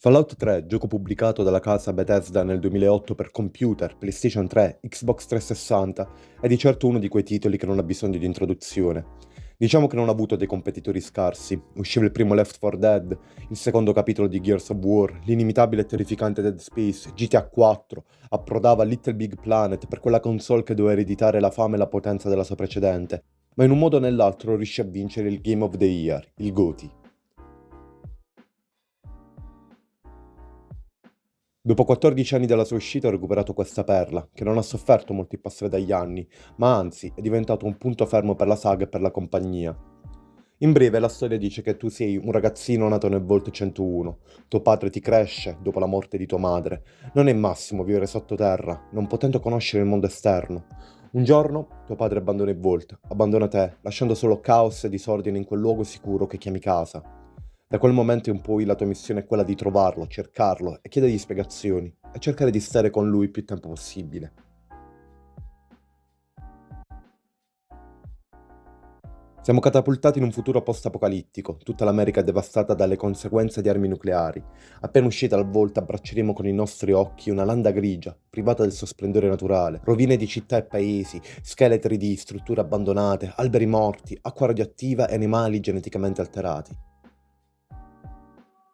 Fallout 3, gioco pubblicato dalla casa Bethesda nel 2008 per computer, PlayStation 3, Xbox 360, è di certo uno di quei titoli che non ha bisogno di introduzione. Diciamo che non ha avuto dei competitori scarsi. Usciva il primo Left 4 Dead, il secondo capitolo di Gears of War, l'inimitabile e terrificante Dead Space, GTA 4, approdava Little Big Planet per quella console che doveva ereditare la fama e la potenza della sua precedente, ma in un modo o nell'altro riuscì a vincere il Game of the Year, il GOTY. Dopo 14 anni dalla sua uscita ho recuperato questa perla, che non ha sofferto molto il passare dagli anni, ma anzi è diventato un punto fermo per la saga e per la compagnia. In breve la storia dice che tu sei un ragazzino nato nel Vault 101, tuo padre ti cresce dopo la morte di tua madre, non è il massimo vivere sottoterra, non potendo conoscere il mondo esterno. Un giorno tuo padre abbandona il Vault, abbandona te, lasciando solo caos e disordine in quel luogo sicuro che chiami casa. Da quel momento in poi la tua missione è quella di trovarlo, cercarlo e chiedergli spiegazioni e cercare di stare con lui il più tempo possibile. Siamo catapultati in un futuro post-apocalittico, tutta l'America è devastata dalle conseguenze di armi nucleari. Appena uscita dal Vault abbracceremo con i nostri occhi una landa grigia, privata del suo splendore naturale, rovine di città e paesi, scheletri di strutture abbandonate, alberi morti, acqua radioattiva e animali geneticamente alterati.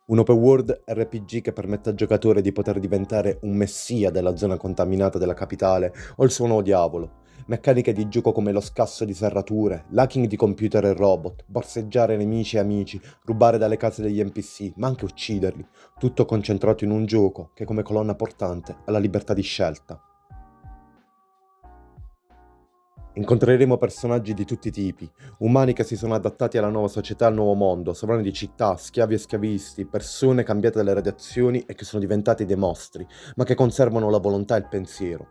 Un open world RPG che permette al giocatore di poter diventare un messia della zona contaminata della capitale o il suo nuovo diavolo. Meccaniche di gioco come lo scasso di serrature, l'hacking di computer e robot, borseggiare nemici e amici, rubare dalle case degli NPC, ma anche ucciderli. Tutto concentrato in un gioco che come colonna portante ha la libertà di scelta. Incontreremo personaggi di tutti i tipi, umani che si sono adattati alla nuova società e al nuovo mondo, sovrani di città, schiavi e schiavisti, persone cambiate dalle radiazioni e che sono diventati dei mostri, ma che conservano la volontà e il pensiero.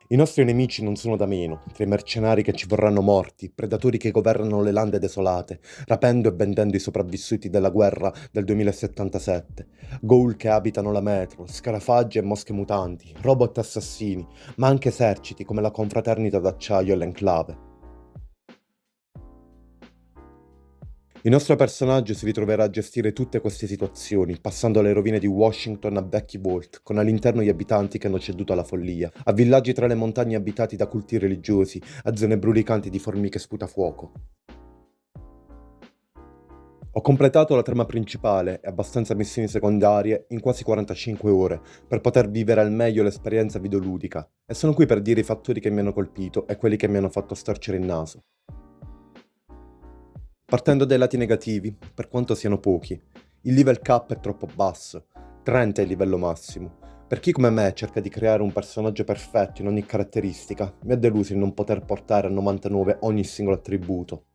I nostri nemici non sono da meno, tra i mercenari che ci vorranno morti, predatori che governano le lande desolate, rapendo e vendendo i sopravvissuti della guerra del 2077, ghoul che abitano la metro, scarafaggi e mosche mutanti, robot assassini, ma anche eserciti come la confraternita d'acciaio e l'Enclave. Il nostro personaggio si ritroverà a gestire tutte queste situazioni, passando dalle rovine di Washington a Becky Vault, con all'interno gli abitanti che hanno ceduto alla follia, a villaggi tra le montagne abitati da culti religiosi, a zone brulicanti di formiche sputafuoco. Ho completato la trama principale e abbastanza missioni secondarie in quasi 45 ore, per poter vivere al meglio l'esperienza videoludica, e sono qui per dire i fattori che mi hanno colpito e quelli che mi hanno fatto storcere il naso. Partendo dai lati negativi, per quanto siano pochi, il level cap è troppo basso, 30 è il livello massimo. Per chi come me cerca di creare un personaggio perfetto in ogni caratteristica, mi ha deluso il non poter portare a 99 ogni singolo attributo.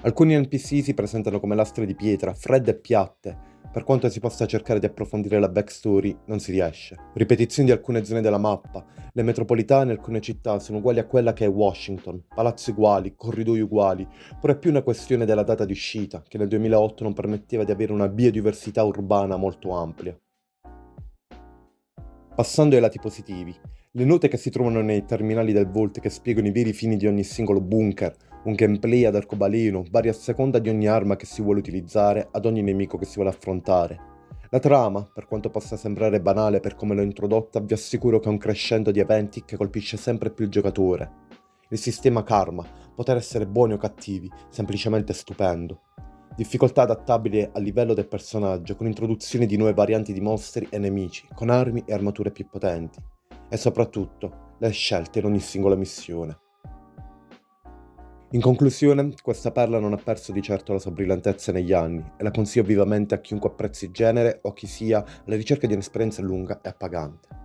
Alcuni NPC si presentano come lastre di pietra, fredde e piatte. Per quanto si possa cercare di approfondire la backstory, non si riesce. Ripetizioni di alcune zone della mappa. Le metropolitane in alcune città sono uguali a quella che è Washington, palazzi uguali, corridoi uguali, però è più una questione della data di uscita, che nel 2008 non permetteva di avere una biodiversità urbana molto ampia. Passando ai lati positivi, le note che si trovano nei terminali del Vault che spiegano i veri fini di ogni singolo bunker, un gameplay ad arcobaleno, vari a seconda di ogni arma che si vuole utilizzare, ad ogni nemico che si vuole affrontare. La trama, per quanto possa sembrare banale per come l'ho introdotta, vi assicuro che è un crescendo di eventi che colpisce sempre più il giocatore. Il sistema Karma, poter essere buoni o cattivi, semplicemente stupendo. Difficoltà adattabili al livello del personaggio, con introduzione di nuove varianti di mostri e nemici, con armi e armature più potenti. E soprattutto, le scelte in ogni singola missione. In conclusione, questa perla non ha perso di certo la sua brillantezza negli anni e la consiglio vivamente a chiunque apprezzi il genere o chi sia alla ricerca di un'esperienza lunga e appagante.